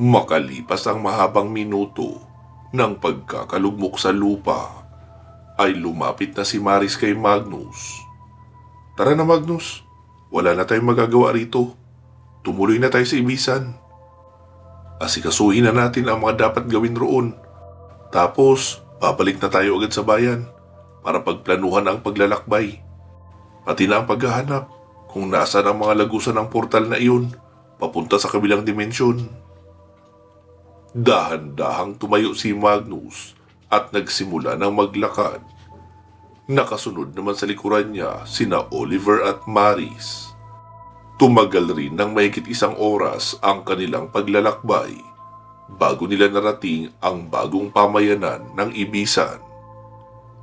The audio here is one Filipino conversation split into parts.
Makalipas ang mahabang minuto ng pagkakalugmok sa lupa, ay lumapit na si Maris kay Magnus. Tara na Magnus, wala na tayong magagawa rito. Tumuloy na tayo sa ibisan. Asikasuhin na natin ang mga dapat gawin roon. Tapos, babalik na tayo agad sa bayan para pagplanuhan ang paglalakbay. Pati na ang paghahanap kung nasaan ang mga lagusan ng portal na iyon papunta sa kabilang dimensyon. Dahan-dahang tumayo si Magnus at nagsimula ng maglakad. Nakasunod naman sa likuran niya sina Oliver at Maris. Tumagal rin ng mahigit 1 oras ang kanilang paglalakbay bago nila narating ang bagong pamayanan ng Ibisan.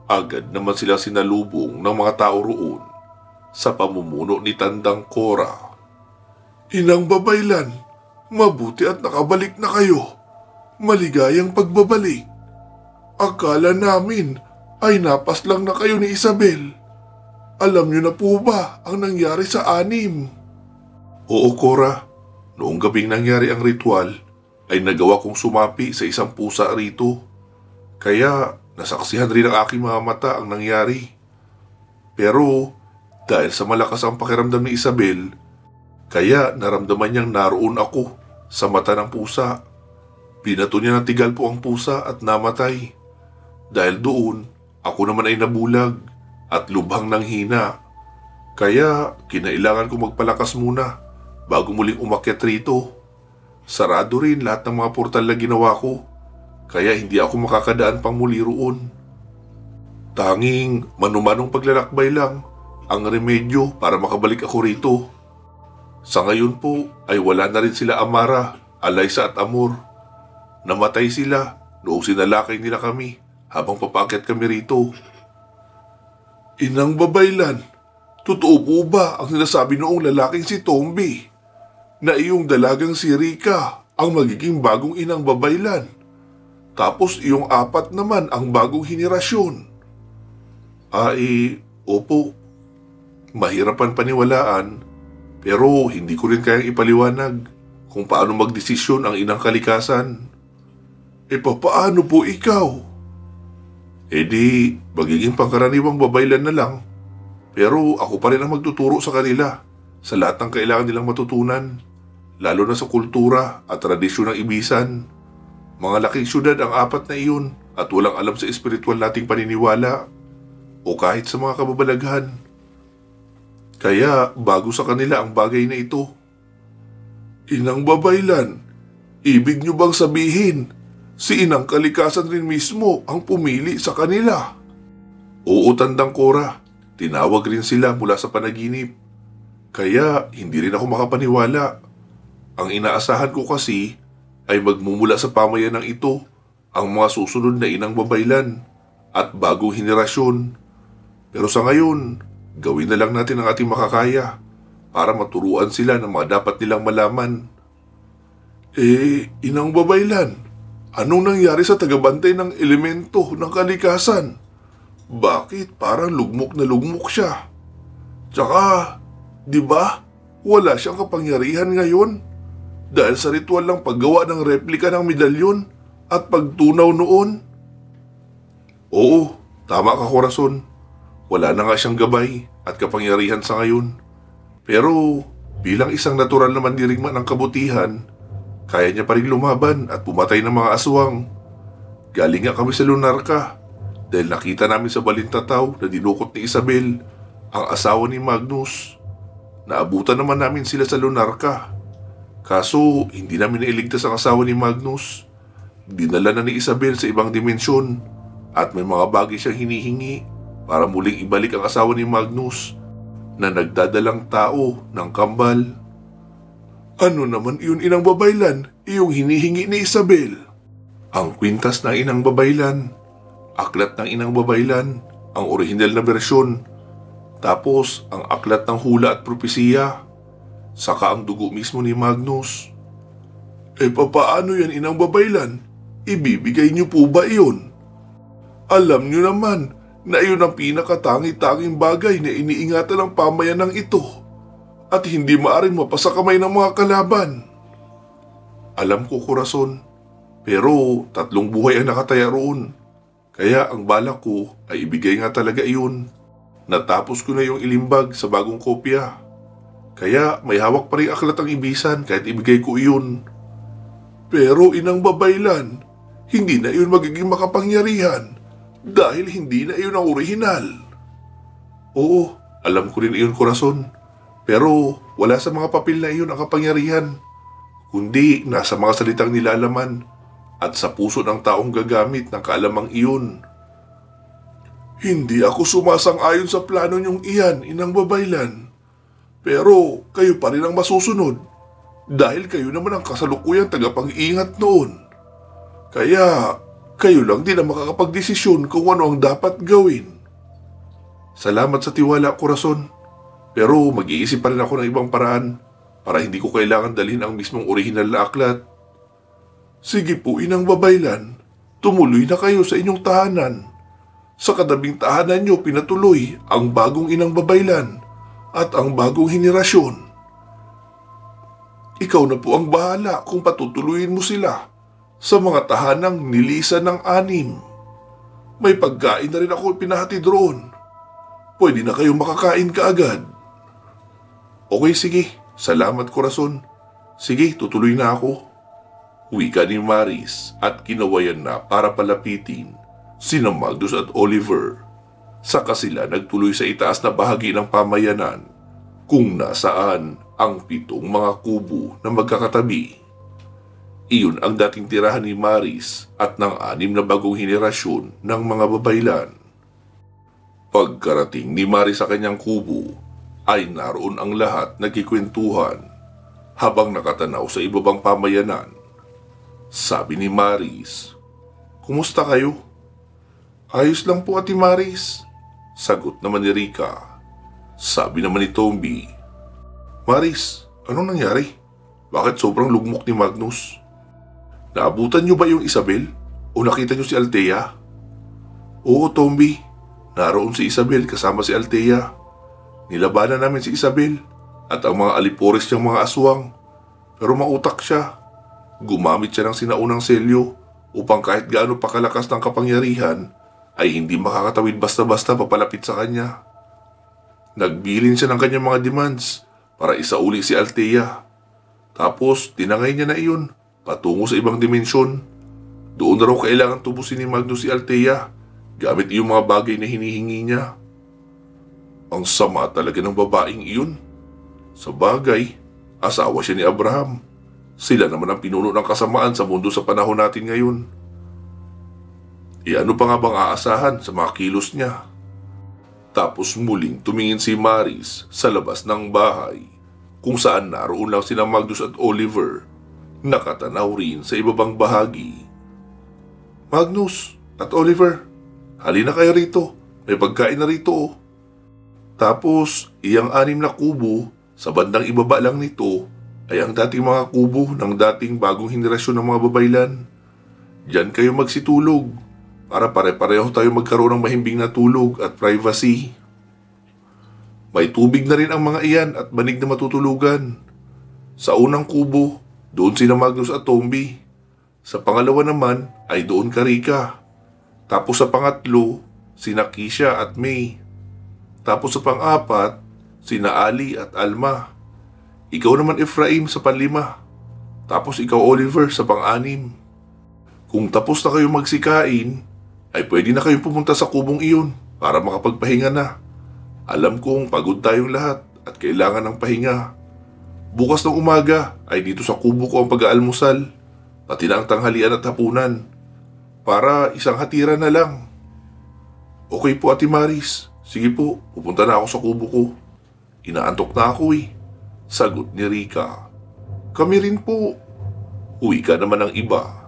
Agad naman silang sinalubong ng mga tao roon sa pamumuno ni Tandang Cora. Inang Babaylan, mabuti at nakabalik na kayo. Maligayang pagbabalik. Akala namin ay napaslang na kayo ni Isabel. Alam niyo na po ba ang nangyari sa anim? Oo, Cora. Noong gabing nangyari ang ritual, ay nagawa kong sumapi sa isang pusa rito. Kaya nasaksihan rin ang aking mga mata ang nangyari. Pero dahil sa malakas ang pakiramdam ni Isabel, kaya naramdaman niyang naroon ako sa mata ng pusa. Binato niya ng tigal po ang pusa at namatay. Dahil doon, ako naman ay nabulag at lubhang ng hina. Kaya kinailangan ko magpalakas muna bago muling umakyat rito. Sarado rin lahat ng mga portal na ginawa ko, kaya hindi ako makakadaan pang muli roon. Tanging manumanong paglalakbay lang ang remedyo para makabalik ako rito. Sa ngayon po ay wala na rin sila Amara, Alaysa at Amor. Namatay sila noong sinalakay nila kami habang papaakyat kami rito. Inang Babaylan, totoo po ba ang sinasabi noong lalaking si Tombi na iyong dalagang si Rika ang magiging bagong Inang Babaylan, tapos iyong 4 naman ang bagong henerasyon? Opo. Mahirapan paniwalaan, pero hindi ko rin kayang ipaliwanag kung paano magdesisyon ang inang kalikasan. Paano po ikaw? Magiging pangkaraniwang babaylan na lang. Pero ako pa rin ang magtuturo sa kanila sa lahat ng kailangan nilang matutunan, lalo na sa kultura at tradisyon ng Ibisan. Mga laking syudad ang 4 na iyon at walang alam sa espiritual nating paniniwala o kahit sa mga kababalaghan. Kaya bago sa kanila ang bagay na ito. Inang Babaylan, ibig niyo bang sabihin si Inang Kalikasan rin mismo ang pumili sa kanila? Oo, Tandang Cora. Tinawag rin sila mula sa panaginip. Kaya hindi rin ako makapaniwala. Ang inaasahan ko kasi ay magmumula sa pamayanang ito ang mga susunod na Inang Babaylan at bagong henerasyon. Pero sa ngayon, gawin na lang natin ang ating makakaya para maturuan sila ng mga dapat nilang malaman. Inang Babaylan, anong nangyari sa tagabantay ng elemento ng kalikasan? Bakit parang lugmok na lugmok siya? Tsaka, di ba, wala siyang kapangyarihan ngayon dahil sa ritual ng paggawa ng replika ng medalyon at pagtunaw noon? Oo, tama ka, Corazon. Wala na nga siyang gabay at kapangyarihan sa ngayon. Pero bilang isang natural na mandirigma ng kabutihan, kaya niya pa rin lumaban at pumatay ng mga aswang. Galing nga kami sa Lunarka dahil nakita namin sa Balintataw na dinukot ni Isabel, ang asawa ni Magnus. Naabutan naman namin sila sa Lunarka. Kaso hindi namin nailigtas ang asawa ni Magnus. Dinala na ni Isabel sa ibang dimensyon at may mga bagay siyang hinihingi para muling ibalik ang asawa ni Magnus na nagdadalang tao ng kambal. Ano naman iyon, Inang Babaylan, iyong hinihingi ni Isabel? Ang kwintas ng Inang Babaylan, aklat ng Inang Babaylan, ang orihinal na bersyon, tapos ang aklat ng hula at propesiya, saka ang dugo mismo ni Magnus. Papaano yan, Inang Babaylan? Ibibigay niyo po ba iyon? Alam niyo naman na iyon ang pinakatangi-tanging bagay na iniingatan ng pamayanang ito at hindi maaring mapasa kamay ng mga kalaban. Alam ko, Corazon. Pero 3 buhay ang nakataya roon. Kaya ang balak ko ay ibigay nga talaga iyon. Natapos ko na yung ilimbag sa bagong kopya. Kaya may hawak pa rin aklat ang ibisan kahit ibigay ko iyon. Pero inang babaylan, hindi na iyon magiging makapangyarihan dahil hindi na iyon ang orihinal. Oo, alam ko rin iyon, Corazon. Pero wala sa mga papel na iyon ang kapangyarihan, kundi nasa mga salitang nilalaman at sa puso ng taong gagamit ng kaalamang iyon. Hindi ako sumasang-ayon sa plano niyong iyan, inang babaylan. Pero kayo pa rin ang masusunod dahil kayo naman ang kasalukuyang tagapag-iingat noon. Kaya kayo lang din ang makakapagdesisyon kung ano ang dapat gawin. Salamat sa tiwala, Corazon. Pero mag-iisip pa rin ako ng ibang paraan para hindi ko kailangan dalhin ang mismong orihinal na aklat. Sige po, inang babaylan. Tumuloy na kayo sa inyong tahanan. Sa kadabing tahanan niyo pinatuloy ang bagong inang babaylan at ang bagong henerasyon. Ikaw na po ang bahala kung patutuluyin mo sila sa mga tahanang nilisan ng 6. May pagkain na rin ako pinahatid roon. Pwede na kayong makakain kaagad. Okay, sige. Salamat, Corazon. Sige, tutuloy na ako. Wika ni Maris at kinawayan na para palapitin sina Magnus at Oliver. Saka sila nagtuloy sa itaas na bahagi ng pamayanan kung nasaan ang 7 mga kubo na magkakatabi. Iyon ang dating tirahan ni Maris at ng 6 na bagong henerasyon ng mga babaylan. Pagkarating ni Maris sa kanyang kubo, ay naroon ang lahat nagkikwentuhan habang nakatanaw sa ibabang pamayanan. Sabi ni Maris, "Kumusta kayo?" "Ayos lang po, Ate Maris," sagot naman ni Rica. Sabi naman ni Tomby, "Maris, anong nangyari? Bakit sobrang lugmok ni Magnus? Naabutan niyo ba yung Isabel o nakita niyo si Althea?" "Oo, Tomby, naroon si Isabel kasama si Althea. Nilabanan namin si Isabel at ang mga alipores niyang mga aswang, pero mautak siya. Gumamit siya ng sinaunang selyo upang kahit gaano pa kalakas ng kapangyarihan ay hindi makakatawid basta-basta papalapit sa kanya. Nagbilin siya ng kanyang mga demands para isauli si Althea. Tapos tinangay niya na iyon patungo sa ibang dimensyon. Doon na raw kailangan tubusin ni Magnus si Althea gamit yung mga bagay na hinihingi niya. Ang sama talaga ng babaeng iyon. Sa bagay, asawa siya ni Abraham. Sila naman ang pinuno ng kasamaan sa mundo sa panahon natin ngayon. Ano pa nga bang aasahan sa mga kilos niya?" Tapos muling tumingin si Maris sa labas ng bahay kung saan naroon lang sina Magnus at Oliver, nakatanaw rin sa ibabang bahagi. "Magnus at Oliver, halina kayo rito. May pagkain na rito, oh." Tapos iyang 6 na kubo sa bandang ibaba lang nito ay ang dating mga kubo ng dating bagong henerasyon ng mga babaylan. Diyan kayo magsitulog para pare-pareho tayo magkaroon ng mahimbing na tulog at privacy. May tubig na rin ang mga iyan at banig na matutulugan. Sa unang kubo, doon sina Magnus at Tomby. Sa pangalawa naman ay doon ka, Rica. Tapos sa pangatlo, sina Kisha at May. Tapos sa pang-4, sina Ali at Alma. Ikaw naman, Efraim, sa pang-5. Tapos ikaw, Oliver, sa pang-6. Kung tapos na kayo magsikain, ay pwede na kayong pumunta sa kubong iyon para makapagpahinga na. Alam kong pagod tayong lahat at kailangan ng pahinga. Bukas ng umaga ay dito sa kubo ko ang pag-aalmusal, pati na ang tanghalian at hapunan, para isang hatira na lang. Okay po, Ate Maris. Sige po, pupunta na ako sa kubo ko. Inaantok na ako eh, sagot ni Rica. Kami rin po. Uwi ka naman ng iba.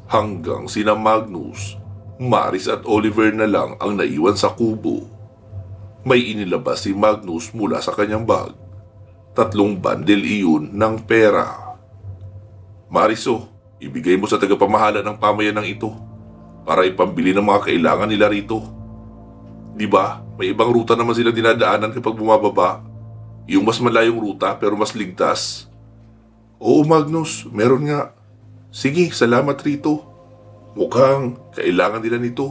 Hanggang sina Magnus, Maris at Oliver na lang ang naiwan sa kubo. May inilabas si Magnus mula sa kanyang bag. 3 bundle iyon ng pera. Mariso, ibigay mo sa tagapamahala ng pamayanang ito para ipambili ng mga kailangan nila rito. Diba, may ibang ruta naman sila dinadaanan kapag bumababa. Yung mas malayong ruta pero mas ligtas. Oo Magnus, meron nga. Sige, salamat rito. Mukhang kailangan nila nito.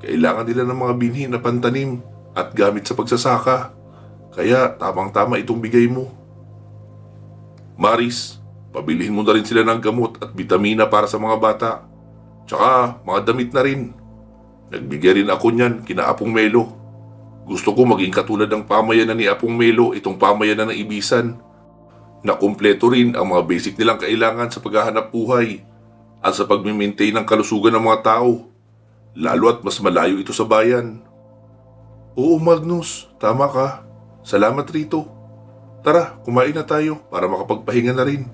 Kailangan nila ng mga binhi na pantanim at gamit sa pagsasaka. Kaya tamang-tama itong bigay mo. Maris, pabilihin mo na rin sila ng gamot at bitamina para sa mga bata. Tsaka mga damit na rin. Nagbigay rin ako niyan kina Apong Melo. Gusto ko maging katulad ng pamayanan ni Apong Melo itong pamayanan ng Ibisan. Na kumpleto rin ang mga basic nilang kailangan sa paghahanap buhay at sa pagmimaintain ng kalusugan ng mga tao. Lalo at mas malayo ito sa bayan. Oo Magnus, tama ka. Salamat rito. Tara, kumain na tayo para makapagpahinga na rin.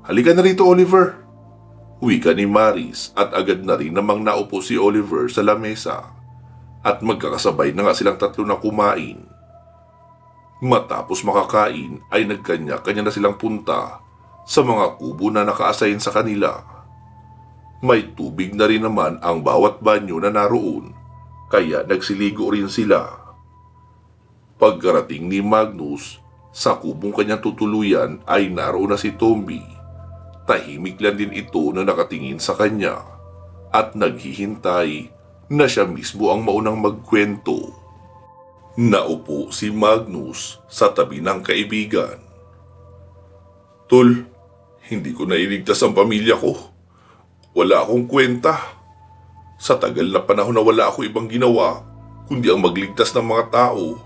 Halika na rito Oliver. Wika ni Maris at agad na rin namang naupo si Oliver sa lamesa at magkakasabay na nga silang tatlo na kumain. Matapos makakain ay nagkanya-kanya na silang punta sa mga kubo na naka-assign sa kanila. May tubig na rin naman ang bawat banyo na naroon kaya nagsiligo rin sila. Pagkarating ni Magnus sa kubong kanyang tutuluyan ay naroon na si Tomby. Tahimik lang din ito na nakatingin sa kanya at naghihintay na siya mismo ang maunang magkwento. Naupo si Magnus sa tabi ng kaibigan. Tol, hindi ko nailigtas ang pamilya ko. Wala akong kwenta. Sa tagal na panahon na wala ako ibang ginawa kundi ang magligtas ng mga tao.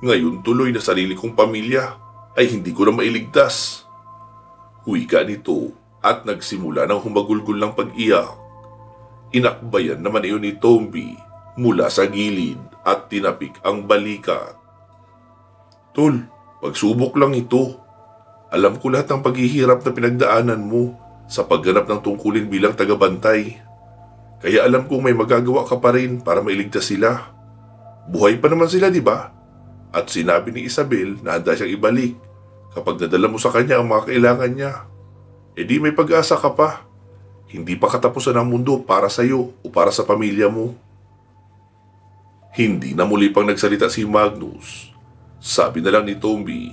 Ngayon tuloy na sarili kong pamilya ay hindi ko na mailigtas. Wika nito at nagsimula ng humagulgol ng pag-iyak. Inakbayan naman iyon ni Tomby mula sa gilid at tinapik ang balikat. Tol, pagsubok lang ito. Alam ko lahat ng paghihirap na pinagdaanan mo sa pagganap ng tungkulin bilang tagabantay. Kaya alam kong may magagawa ka pa rin para mailigtas sila. Buhay pa naman sila, di ba? At sinabi ni Isabel na handa siyang ibalik kapag nadala mo sa kanya ang mga kailangan niya. E di may pag-asa ka pa. Hindi pa katapusan ng mundo para sa iyo o para sa pamilya mo. Hindi na muli pang nagsalita si Magnus. Sabi na lang ni Tomby,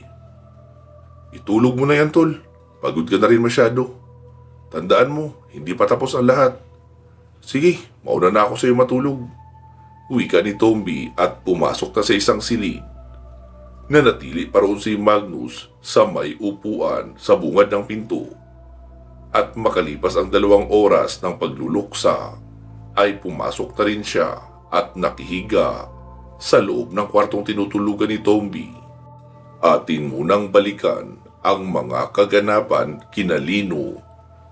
itulog mo na yan tol. Pagod ka na rin masyado. Tandaan mo, hindi pa tapos ang lahat. Sige, mauna na ako sa iyo matulog. Wika ni Tomby at pumasok na sa isang silid. Nanatili pa roon si Magnus sa may upuan sa bungad ng pinto. At makalipas ang 2 oras ng pagluluksa, ay pumasok na rin siya at nakihiga sa loob ng kwartong tinutulugan ni Tomby. Atin munang balikan ang mga kaganapan kina Lino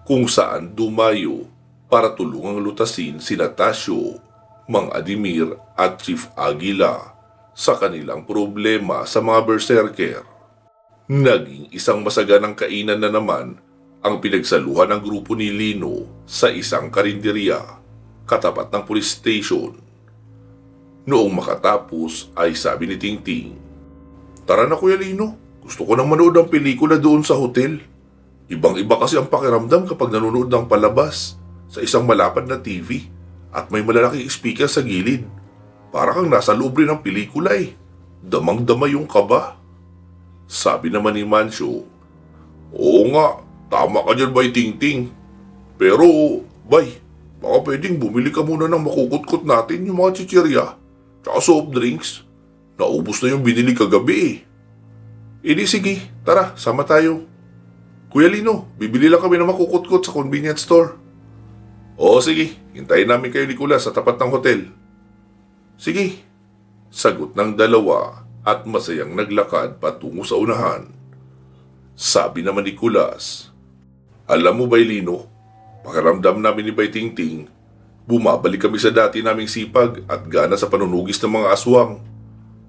kung saan dumayo para tulungang lutasin sina Tasyo, Mang Adimir at Chief Aguila sa kanilang problema sa mga berserker. Naging isang masaganang kainan na naman ang pinagsaluhan ng grupo ni Lino sa isang karinderya katapat ng police station. Noong makatapos ay sabi ni Tingting, "Tara na Kuya Lino, gusto ko nang manood ng pelikula doon sa hotel. Ibang-iba kasi ang pakiramdam kapag nanonood ng palabas sa isang malapad na TV at may malalaking speaker sa gilid. Para kang nasa loob rin ng pelikula eh. Damang-dama yung kaba." Sabi naman ni Mancio, "Oo nga, tama ka dyan Bay Tingting. Pero, Bay, baka pwedeng bumili ka muna ng makukutkot natin yung mga chichirya tsaka soft drinks. Naubos na yung binili kagabi eh." "E di sige, tara, sama tayo. Kuya Lino, bibili lang kami ng makukutkot sa convenience store." "Oo sige, hintayin namin kayo ni Kulas sa tapat ng hotel." "Sige," sagot ng dalawa at masayang naglakad patungo sa unahan. Sabi naman ni Kulas, "Alam mo Bay Lino, pakiramdam namin ni Bay Tingting, bumabalik kami sa dati naming sipag at gana sa panunugis ng mga aswang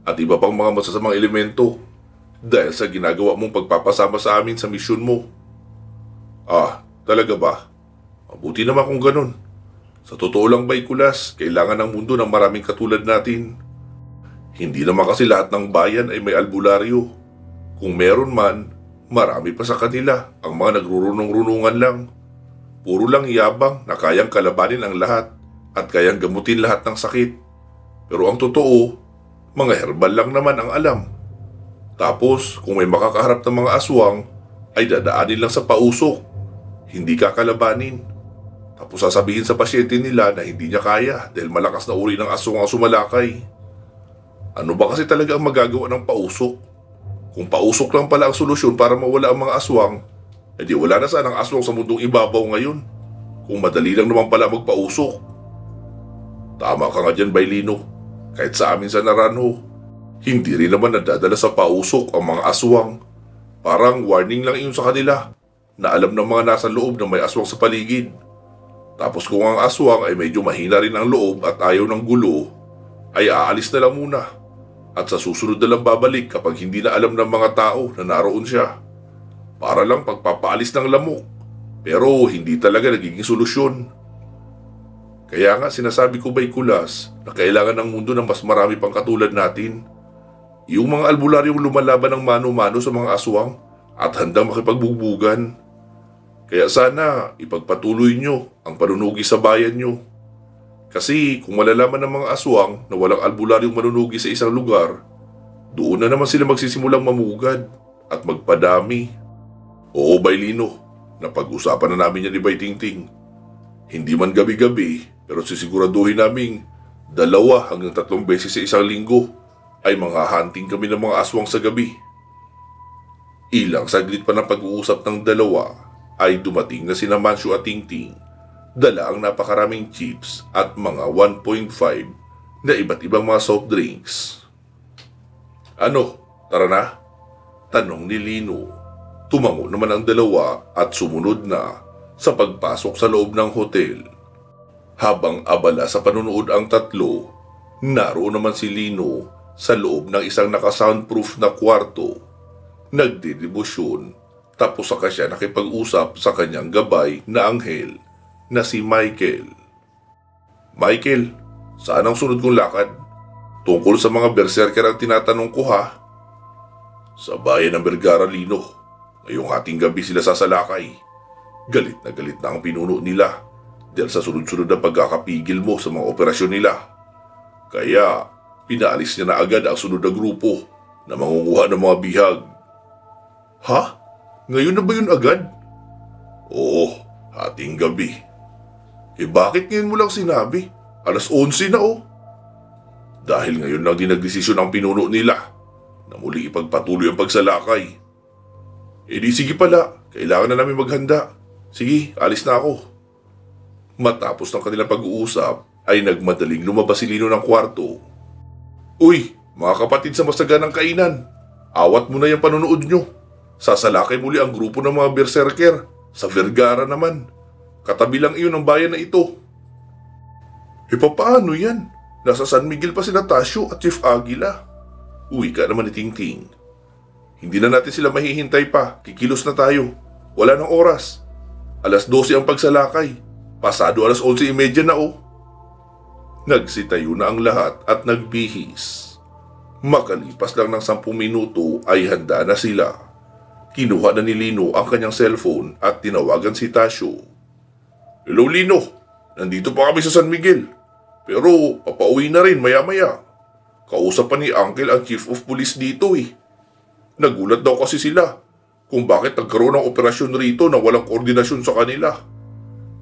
at iba pang mga masasamang elemento dahil sa ginagawa mong pagpapasama sa amin sa misyon mo." "Ah, talaga ba? Mabuti naman kung ganun. Sa totoo lang Bay Kulas, kailangan ng mundo ng maraming katulad natin. Hindi naman kasi lahat ng bayan ay may albularyo. Kung meron man, marami pa sa kanila ang mga nagrurunong-runungan lang. Puro lang yabang na kayang kalabanin ang lahat at kayang gamutin lahat ng sakit. Pero ang totoo, mga herbal lang naman ang alam. Tapos kung may makakaharap ng mga aswang, ay dadaanin lang sa pausok, hindi kakalabanin. Tapos sasabihin sa pasyente nila na hindi niya kaya dahil malakas na uri ng aswang ang sumalakay. Ano ba kasi talaga ang magagawa ng pausok? Kung pausok lang pala ang solusyon para mawala ang mga aswang, edi wala na sanang aswang sa mundong ibabaw ngayon. Kung madali lang naman pala magpausok. Tama ka nga dyan, Bailino. Kahit sa amin sa Naranjo, hindi rin naman nadadala sa pausok ang mga aswang. Parang warning lang iyon sa kanila na alam ng mga nasa loob na may aswang sa paligid. Tapos kung ang aswang ay medyo mahina rin ang loob at ayaw ng gulo, ay aalis na lang muna. At sa susunod na lang babalik kapag hindi na alam ng mga tao na naroon siya. Para lang pagpapaalis ng lamok. Pero hindi talaga nagiging solusyon. Kaya nga sinasabi ko ba'y kulas na kailangan ng mundo ng mas marami pang katulad natin. Yung mga albularyong lumalaban ng mano-mano sa mga aswang at handang makipagbugbugan. Kaya sana ipagpatuloy nyo ang panunugi sa bayan nyo. Kasi kung malalaman ng mga aswang na walang albularyong manunugi sa isang lugar, doon na naman sila magsisimulang mamugad at magpadami. Oo, Bailino, napag-usapan na namin yan ni Bay Tingting. Hindi man gabi-gabi, pero sisiguraduhin naming 2 hanggang 3 beses sa isang linggo ay mga hunting kami ng mga aswang sa gabi. Ilang saglit pa ng pag-uusap ng dalawa ay dumating na sina Mancio at Tingting. Dala ang napakaraming chips at mga 1.5 na iba't ibang mga soft drinks. Ano, tara na? Tanong ni Lino. Tumango naman ang dalawa at sumunod na sa pagpasok sa loob ng hotel. Habang abala sa panunood ang tatlo, naroon naman si Lino sa loob ng isang naka-soundproof na kwarto. Nagdedebosyon, tapos saka siya nakipag-usap sa kanyang gabay na anghel na si Michael. Michael, saan ang sunod kong lakad? Tungkol sa mga berserker ang tinatanong ko ha? Sa bayan ng Vergara, Lino. Ngayong ating gabi sila sasalakay. Galit na ang pinuno nila dahil sa sunod-sunod na pagkakapigil mo sa mga operasyon nila. Kaya pinaalis niya na agad ang sunod na grupo na mangunguha ng mga bihag. Ha? Ngayon na ba yun agad? Oo, ating gabi. Bakit ngayon mo lang sinabi? 11:00 na oh. Dahil ngayon lang din nagdesisyon ang pinuno nila na muli ipagpatuloy ang pagsalakay. Di sige pala, kailangan na namin maghanda. Sige, alis na ako. Matapos ng kanilang pag-uusap, ay nagmadaling lumabas si Lino ng kwarto. Uy, mga kapatid sa masaganang kainan, awat mo na yung panonood nyo. Sasalakay muli ang grupo ng mga berserker sa Vergara naman. Katabi lang iyon ang bayan na ito. Papaano yan? Nasa San Miguel pa si Natasio at Chief Aguila. Uwi ka naman ni Tingting. Hindi na natin sila mahihintay pa. Kikilos na tayo. Wala ng oras. 12:00 ang pagsalakay. Pasado 11:30 na oh. Nagsitayo na ang lahat at nagbihis. Makalipas lang ng 10 minuto ay handa na sila. Kinuha na ni Lino ang kanyang cellphone at tinawagan si Tasio. Hello Lino, nandito pa kami sa San Miguel. Pero papauwi na rin maya-maya. Kausap pa ni Uncle ang Chief of Police dito eh. Nagulat daw kasi sila kung bakit nagkaroon ng operasyon rito na walang koordinasyon sa kanila.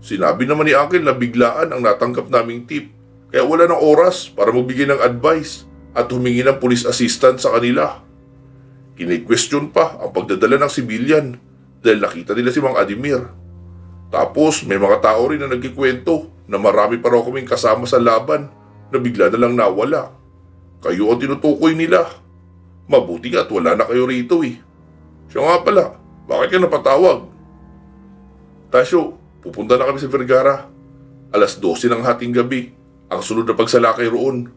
Sinabi naman ni Uncle na biglaan ang natanggap naming tip, kaya wala ng oras para magbigay ng advice at humingi ng police assistance sa kanila. Kini-question pa ang pagdadala ng sibilyan dahil nakita nila si Mang Adimir. Tapos may mga tao rin na nagkikwento na marami pa raw kaming kasama sa laban na bigla na lang nawala. Kayo ang tinutukoy nila. Mabuti nga at wala na kayo rito eh. Siya nga pala, bakit ka napatawag? Tasyo, pupunta na kami sa Vergara. 12:00 ng hating gabi, ang sunod na pagsalakay roon.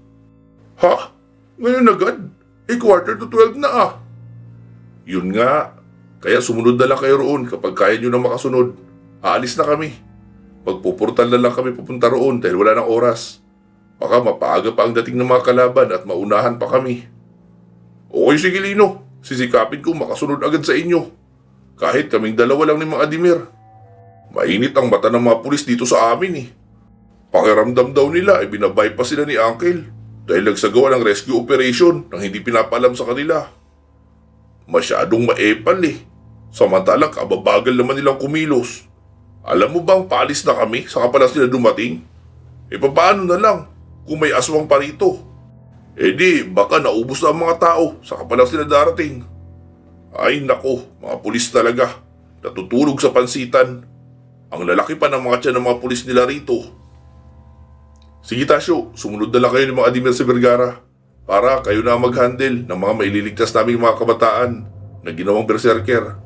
Ha? Ngayon agad? 11:45 na ah. Yun nga, kaya sumunod na lang kayo roon kapag kaya nyo na makasunod. Aalis na kami. Magpuportal na lang kami pupunta roon dahil wala ng oras. Baka mapaaga pa ang dating ng mga kalaban at maunahan pa kami. Okay, sige Lino. Sisikapin ko makasunod agad sa inyo. Kahit kaming dalawa lang ni Mang Adimir. Mainit ang mata ng mga pulis dito sa amin eh. Pakiramdam daw nila ay binabypass sila ni Uncle dahil nagsagawa ng rescue operation nang hindi pinapaalam sa kanila. Masyadong maepal eh. Samantalang kababagal naman nilang kumilos. Alam mo bang paalis na kami saka pala sila dumating? E paano na lang kung may aswang pa rito? E di baka naubos na ang mga tao saka pala sila darating. Ay nako, mga pulis talaga. Natutulog sa pansitan. Ang lalaki pa ng mga tiyan ng mga pulis nila rito. Sige Tasyo, sumunod na lang kayo ni mga Admiral sa Vergara para kayo na mag-handle ng mga maililigtas naming mga kabataan na ginawang berserker.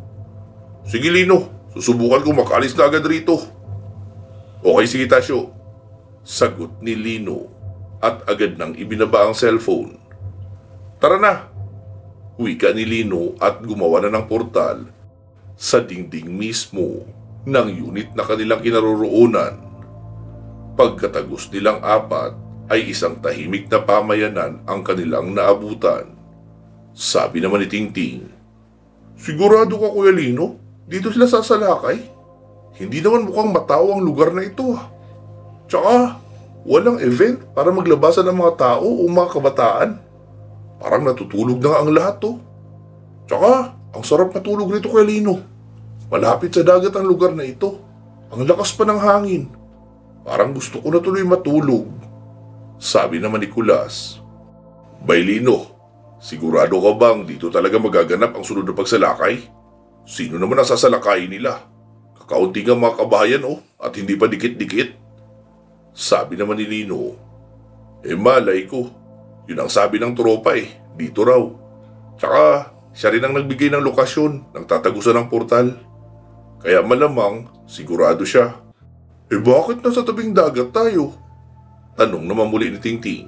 Sige Lino, susubukan kong makalis na agad rito. Okay sige Tasyo, sagot ni Lino at agad nang ibinaba ang cellphone. Tara na, wika ni Lino at gumawa na ng portal sa dingding mismo ng unit na kanilang kinaroroonan. Pagkatagos nilang apat ay isang tahimik na pamayanan ang kanilang naabutan. Sabi naman ni Tingting, sigurado ka Kuya Lino? Dito sila sasalakay? Hindi naman mukhang matao ang lugar na ito ah. Tsaka walang event para maglabasan ng mga tao o mga kabataan. Parang natutulog na nga ang lahat to. Tsaka ang sarap matulog rito Kuya Lino. Malapit sa dagat ang lugar na ito. Ang lakas pa ng hangin. Parang gusto ko na tuloy matulog. Sabi naman ni Kulas, Bailino, sigurado ka bang dito talaga magaganap ang sunod na pagsalakay? Sino naman ang sasalakayin nila? Kakaunti nga mga kabayan at hindi pa dikit-dikit. Sabi naman ni Lino, malay ko. Yun ang sabi ng tropa dito raw. Tsaka siya rin ang nagbigay ng lokasyon ng tatagusan ng portal. Kaya malamang sigurado siya. Bakit nasa tabing dagat tayo? Tanong naman muli ni Tingting.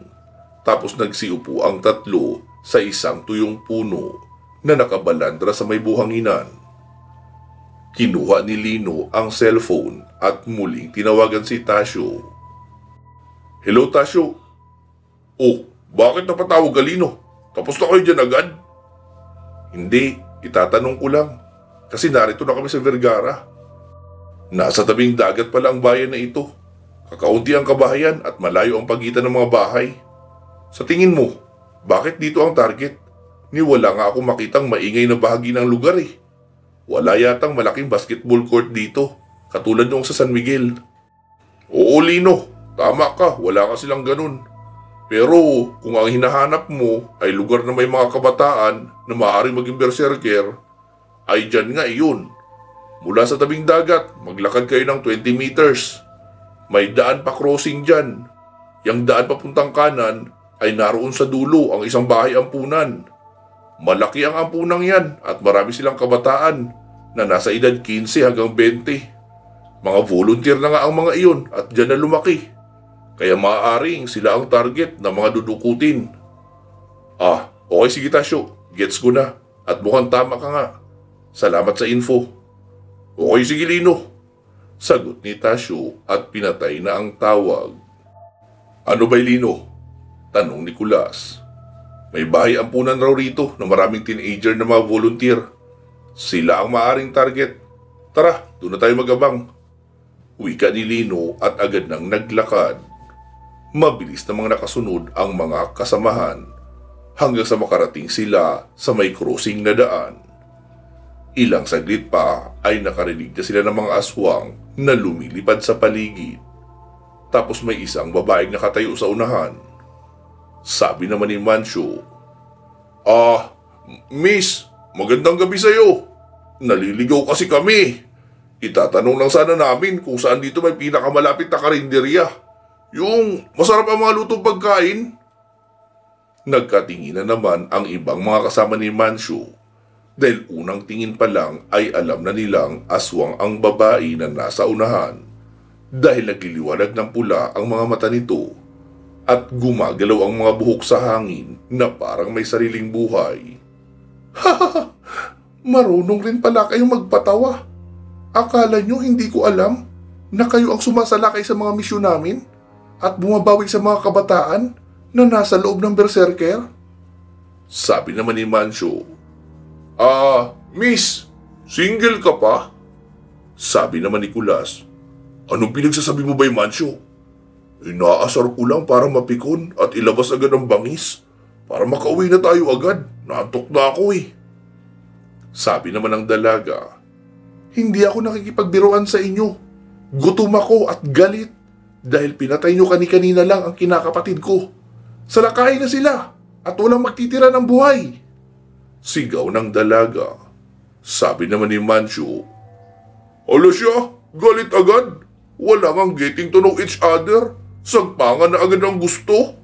Tapos nagsiupo ang tatlo sa isang tuyong puno na nakabalandra sa may buhanginan. Kinuha ni Lino ang cellphone at muling tinawagan si Tasyo. Hello Tasyo. Bakit napatawag ka Lino? Tapos na kayo dyan agad? Hindi, itatanong ko lang. Kasi narito na kami sa Vergara. Nasa tabing dagat pala ang bayan na ito. Kakaunti ang kabahayan at malayo ang pagitan ng mga bahay. Sa tingin mo, bakit dito ang target? Ni wala nga ako makitang maingay na bahagi ng lugar Wala yatang malaking basketball court dito, katulad nung sa San Miguel. Oo Lino, tama ka, wala ka silang ganun. Pero kung ang hinahanap mo ay lugar na may mga kabataan na maaaring maging berserker, ay dyan nga iyon. Mula sa tabing dagat, maglakad kayo ng 20 meters. May daan pa crossing dyan. Yang daan papuntang kanan ay naroon sa dulo ang isang bahay ampunan. Malaki ang ampunang yan at marami silang kabataan na nasa edad 15 hanggang 20. Mga volunteer na nga ang mga iyon at dyan na lumaki. Kaya maaaring sila ang target ng mga dudukutin. Okay sige Tasyo, gets ko na at mukhang tama ka nga. Salamat sa info. Okay sige Lino, sagot ni Tasyo at pinatay na ang tawag. Ano ba'y Lino? Tanong ni Kulas. May bahay ampunan raw rito na maraming teenager na mga volunteer. Sila ang maaring target. Tara, doon na tayo magabang. Wika ni Lino at agad nang naglakad. Mabilis namang nakasunod ang mga kasamahan hanggang sa makarating sila sa may crossing na daan. Ilang saglit pa ay nakarinig na sila ng mga aswang na lumilipad sa paligid. Tapos may isang babaeng nakatayo sa unahan. Sabi naman ni Mancho, Miss, magandang gabi sa'yo. Naliligaw kasi kami. Itatanong lang sana namin kung saan dito may pinakamalapit na karinderya. Yung masarap ang mga lutong pagkain. Nagkatinginan naman ang ibang mga kasama ni Mancho. Dahil unang tingin pa lang ay alam na nilang aswang ang babae na nasa unahan. Dahil nagliliwanag ng pula ang mga mata nito at gumagalaw ang mga buhok sa hangin na parang may sariling buhay. Marunong rin pala kayong magpatawa. Akala nyo hindi ko alam na kayo ang sumasalakay sa mga misyon namin at bumabawi sa mga kabataan na nasa loob ng berserker? Sabi naman ni Mancho, Miss, single ka pa? Sabi naman ni Kulas, anong pinagsasabi mo ba'y Mancho? Inaasar ko lang para mapikon at ilabas agad ang bangis para makauwi na tayo agad. Naantok na ako Sabi naman ng dalaga, "Hindi ako nakikipagbiruan sa inyo. Gutom ako at galit dahil pinatay nyo kani-kanina lang ang kinakapatid ko. Salakayin na sila at walang magtitira ng buhay." Sigaw ng dalaga. Sabi naman ni Mancho, "Ala siya, galit agad. Wala ngang getting to know each other. Sagpangan na agad ang gusto."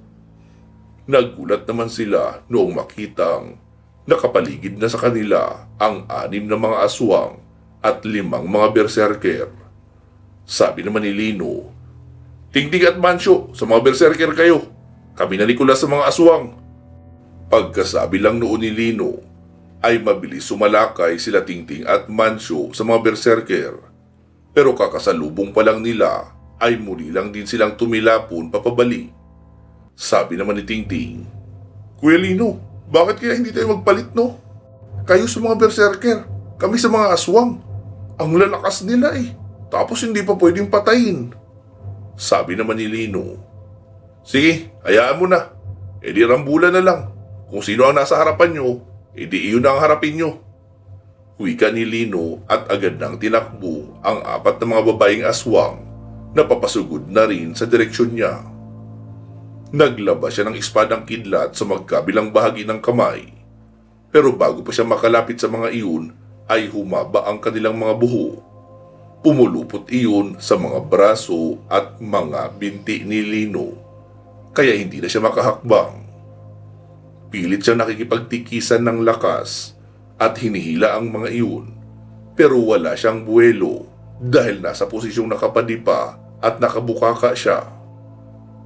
Nagulat naman sila noong makitang nakapaligid na sa kanila ang 6 na mga aswang at 5 mga berserker. Sabi naman ni Lino, "Tingting at Mancho, sa mga berserker kayo. Kami na Nicolas sa mga aswang." Pagkasabi lang noon ni Lino, ay mabilis sumalakay sila Tingting at Mancho sa mga berserker. Pero kakasalubong pa lang nila ay muli lang din silang tumilapon papabali. Sabi naman ni Tingting, "Kuya Lino, bakit kaya hindi tayo magpalit, no? Kayo sa mga berserker, kami sa mga aswang. Ang lalakas nila eh, tapos hindi pa pwedeng patayin." Sabi naman ni Lino, "Sige, hayaan mo na. E di rambulan na lang. Kung sino ang nasa harapan nyo, e di iyon na ang harapin nyo." Wika ni Lino at agad nang tinakbo ang 4 na mga babaeng aswang na papasugod na rin sa direksyon niya. Naglabas siya ng espadang kidlat sa magkabilang bahagi ng kamay. Pero bago pa siya makalapit sa mga iyon, ay humaba ang kanilang mga buho. Pumulupot iyon sa mga braso at mga binti ni Lino, kaya hindi na siya makahakbang. Pilit siyang nakikipagtikisan ng lakas at hinihila ang mga iyon, pero wala siyang buwelo dahil nasa posisyong nakapadipa at nakabukaka siya.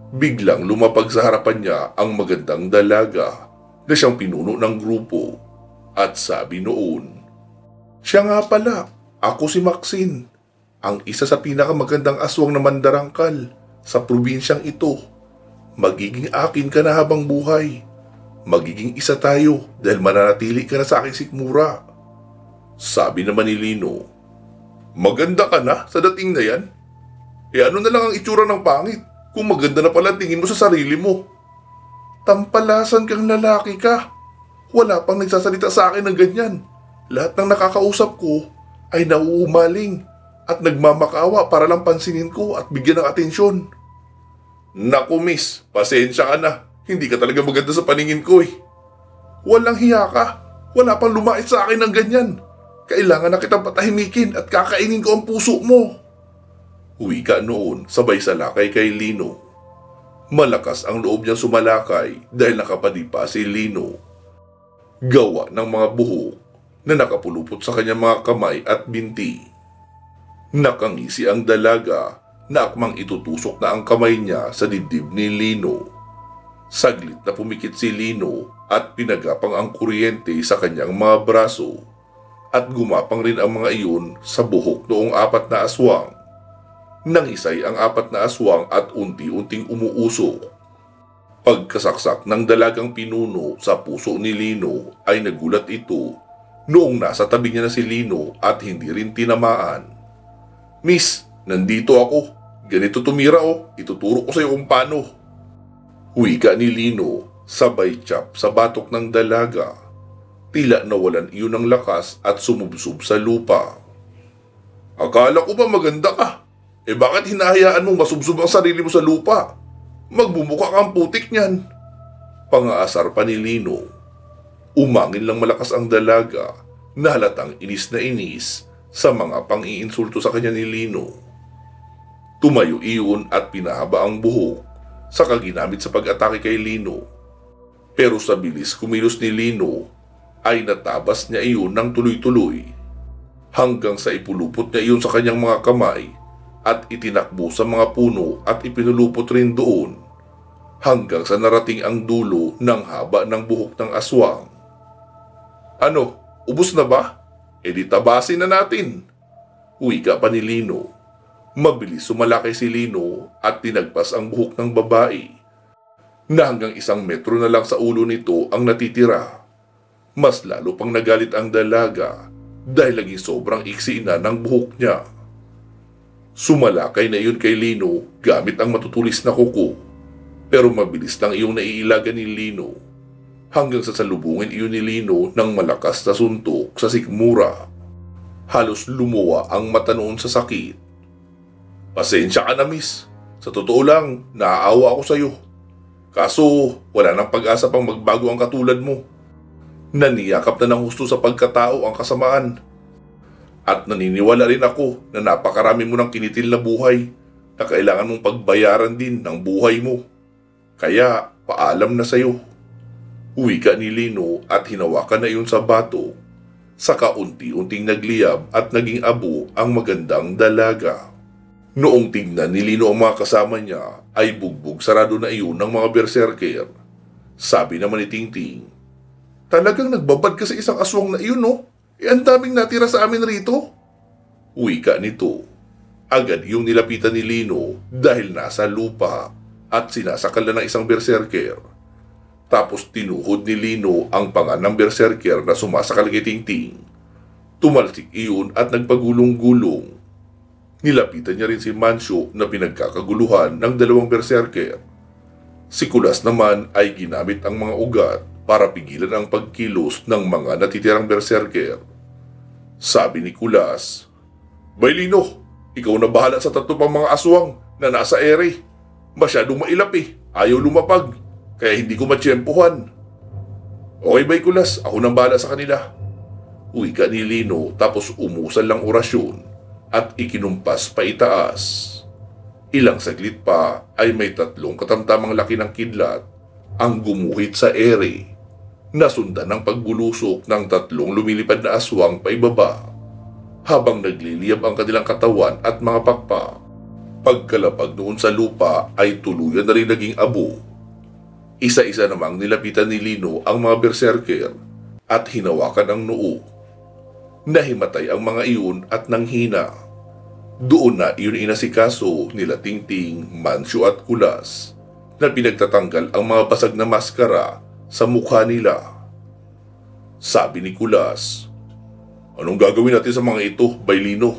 Biglang lumapag sa harapan niya ang magandang dalaga na siyang pinuno ng grupo at sabi noon, "Siya nga pala, ako si Maxine, ang isa sa pinakamagandang aswang na mandarangkal sa probinsyang ito. Magiging akin ka na habang buhay. Magiging isa tayo dahil mananatili ka na sa aking sikmura." Sabi naman ni Lino, "Maganda ka na sa dating na yan? E ano na lang ang itsura ng pangit kung maganda na pala tingin mo sa sarili mo? Tampalasan kang lalaki ka. Wala pang nagsasalita sa akin ng ganyan. Lahat ng nakakausap ko ay nauumaling at nagmamakawa para lang pansinin ko at bigyan ng atensyon." "Naku miss, pasensya ka na. Hindi ka talaga maganda sa paningin ko eh." "Walang hiya ka. Wala pang lumait sa akin ng ganyan. Kailangan na kitang patahimikin at kakainin ko ang puso mo." Wika noon sabay salakay kay Lino. Malakas ang loob niyang sumalakay dahil nakapadipa si Lino. Gawa ng mga buhok na nakapulupot sa kanyang mga kamay at binti. Nakangisi ang dalaga na akmang itutusok na ang kamay niya sa dibdib ni Lino. Saglit na pumikit si Lino at pinagapang ang kuryente sa kanyang mga braso at gumapang rin ang mga iyon sa buhok noong 4 na aswang. Nangisay ang 4 na aswang at unti-unting umuusok. Pagkasaksak ng dalagang pinuno sa puso ni Lino ay nagulat ito noong nasa tabi niya na si Lino at hindi rin tinamaan. "Miss, nandito ako. Ganito tumira oh. Ituturo ko sa iyo kung paano." Wika ni Lino sabay chap sa batok ng dalaga. Tila nawalan iyon ng lakas at sumubsob sa lupa. "Akala ko ba maganda ka? Eh bakit hinahayaan mong masubsob ang sarili mo sa lupa? Magbumuka kang putik niyan." Pangaasar pa ni Lino. Umangin lang malakas ang dalaga na halatang inis na inis sa mga pang-iinsulto sa kanya ni Lino. Tumayo iyon at pinahaba ang buhok sa ginamit sa pag-atake kay Lino. Pero sa bilis kumilos ni Lino ay natabas niya iyon ng tuloy-tuloy hanggang sa ipulupot niya iyon sa kanyang mga kamay at itinakbo sa mga puno at ipinulupot rin doon hanggang sa narating ang dulo ng haba ng buhok ng aswang. "Ano, ubos na ba? E di tabasin na natin." Wika pa ni Lino. Mabilis sumalakay si Lino at tinagpas ang buhok ng babae na hanggang 1 metro na lang sa ulo nito ang natitira. Mas lalo pang nagalit ang dalaga dahil laging sobrang iksi na ng buhok niya. Sumalakay na iyon kay Lino gamit ang matutulis na kuko, pero mabilis lang iyong naiilagan ni Lino. hanggang sa salubungin iyon ni Lino ng malakas na suntok sa sikmura. Halos lumuwa ang mata noon sa sakit. Pasensya ka na, miss. Sa totoo lang, naaawa ako sa'yo. Kaso, wala nang pag-asa pang magbago ang katulad mo. Naniyakap na ng husto sa pagkatao ang kasamaan. At naniniwala rin ako na napakarami mo ng kinitil na buhay na kailangan mong pagbayaran din ng buhay mo. Kaya, paalam na sa'yo. Wika ni Lino at hinawakan na iyon sa bato. Saka unti-unting nagliyab at naging abo ang magandang dalaga. Noong tingnan ni Lino ang mga kasama niya ay bugbog sarado na iyon ng mga berserker. Sabi naman ni Tingting, "Talagang nagbabad ka sa isang aswang na iyon, no? Ang daming natira sa amin rito." Wika nito. Agad yung nilapitan ni Lino dahil nasa lupa at sinasakal na ng isang berserker. Tapos tinuhod ni Lino ang panga ng berserker na sumasakal kay Tingting. Tumalsik iyon at nagpagulong-gulong. Nilapitan niya rin si Mancio na pinagkakaguluhan ng dalawang berserker. Si Kulas naman ay ginamit ang mga ugat para pigilan ang pagkilos ng mga natitirang berserker. Sabi ni Kulas, "Bay Lino, ikaw na bahala sa tatlo pang mga aswang na nasa ere. Masyadong mailap ayaw lumapag. Kaya hindi ko matsyempohan." "Okay, Bay Kulas, ako nang bahala sa kanila." Wika ni Lino tapos umusal lang orasyon at ikinumpas pa itaas. Ilang saglit pa ay may tatlong katamtamang laki ng kidlat ang gumuhit sa ere. Nasundan ng pagbulusok ng tatlong lumilipad na aswang paibaba habang nagliliyab ang kanilang katawan at mga pakpak. Pagkalapag noon sa lupa ay tuluyan na rin naging abo. Isa-isa namang nilapitan ni Lino ang mga berserker at hinawakan ang noo. Nahimatay ang mga iyon at nanghina. Doon na iyon inasikaso nila Tingting, Mancio at Kulas na pinagtatanggal ang mga basag na maskara sa mukha nila. Sabi ni Kulas, "Anong gagawin natin sa mga ito, Bay Lino?"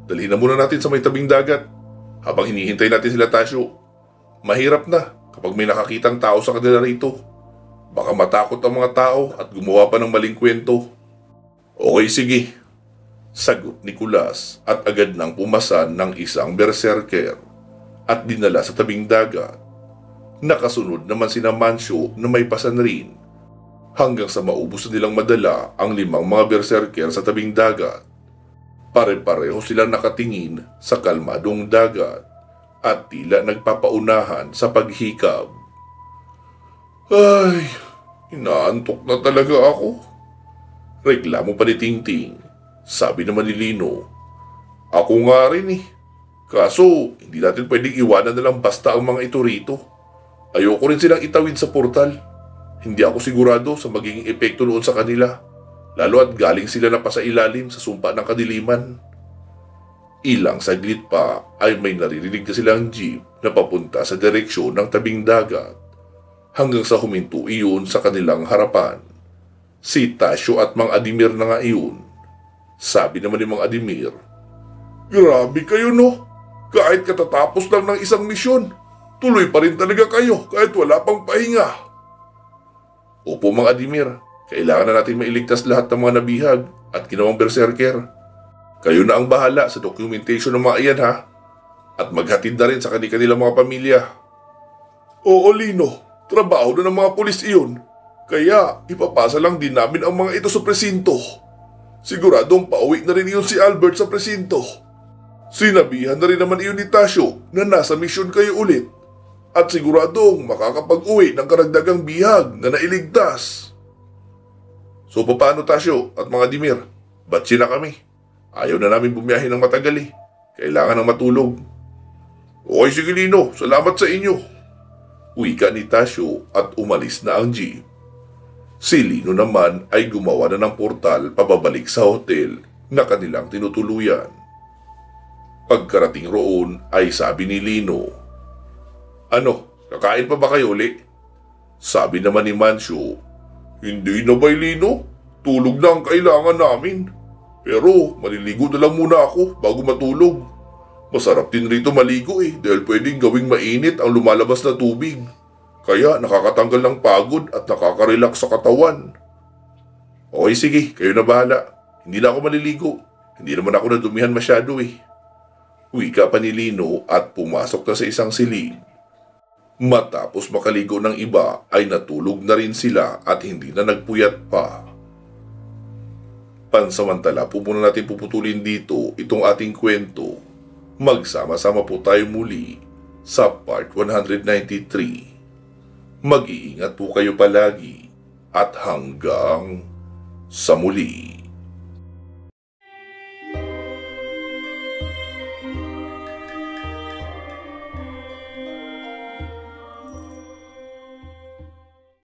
Dalhin na muna natin sa may tabing dagat habang hinihintay natin sila Tasyo. Mahirap na kapag may nakakitang tao sa kanila rito. Baka matakot ang mga tao at gumawa pa ng maling kwento. "Okay, sige," sagot ni Kulas at agad nang pumasan ng isang berserker at dinala sa tabing dagat. Nakasunod naman sina Mancio na may pasan rin hanggang sa maubos na nilang madala ang 5 mga berserker sa tabing dagat. Pare-pareho silang nakatingin sa kalmadong dagat at tila nagpapaunahan sa paghikab. "Ay, inaantok na talaga ako." Reklamo pa ni Tingting. Sabi naman ni Lino, "Ako nga rin Kaso, hindi natin pwedeng iwanan na lang basta ang mga ito rito. Ayoko rin silang itawid sa portal. Hindi ako sigurado sa magiging epekto noon sa kanila, lalo at galing sila na pa sa ilalim sa sumpa ng kadiliman." Ilang saglit pa ay may naririnig na silang jeep na papunta sa direksyon ng tabing dagat hanggang sa huminto iyon sa kanilang harapan. Si Tasyo at Mang Adimir na nga iyon. Sabi naman ni Mang Adimir, "Grabe kayo, no? Kahit katatapos lang ng isang misyon, tuloy pa rin talaga kayo kahit wala pang pahinga." "Opo, Mang Adimir, kailangan na natin mailigtas lahat ng mga nabihag at ginawang berserker. Kayo na ang bahala sa documentation ng mga iyan, ha? At maghatid na rin sa kanilang mga pamilya." "Oo, Lino, trabaho na ng mga pulis iyon. Kaya ipapasa lang din namin ang mga ito sa presinto. Siguradong pauwi na rin iyon si Albert sa presinto. Sinabihan na rin naman iyon ni Tasyo na nasa misyon kayo ulit. At siguradong makakapag-uwi ng karagdagang bihag na nailigtas." "So paano, Tasyo at Mga Dimir? Batsi na kami. Ayaw na namin bumiyahe ng matagal Kailangan ng matulog." "Okay, sige Lino, salamat sa inyo." Wika ni Tasyo at umalis na ang jeep. Si Lino naman ay gumawa na ng portal pababalik sa hotel na kanilang tinutuluyan. Pagkarating roon ay sabi ni Lino, "Ano, kakain pa ba kayo uli?" Sabi naman ni Mancio, "Hindi na ba Lino? Tulog na ang kailangan namin. Pero maliligo na lang muna ako bago matulog. Masarap din rito maligo dahil pwedeng gawing mainit ang lumalabas na tubig. Kaya nakakatanggal ng pagod at nakaka-relax sa katawan. Okay, sige, kayo na bahala. Hindi na ako maliligo. Hindi naman ako nadumihan masyado eh. Wika pa ni Lino at pumasok na sa isang silid. Matapos makaligo ng iba ay natulog na rin sila at hindi na nagpuyat pa. Pansamantala po muna natin puputulin dito itong ating kwento. Magsama-sama po tayo muli sa part 193. Mag-iingat po kayo palagi at hanggang sa muli.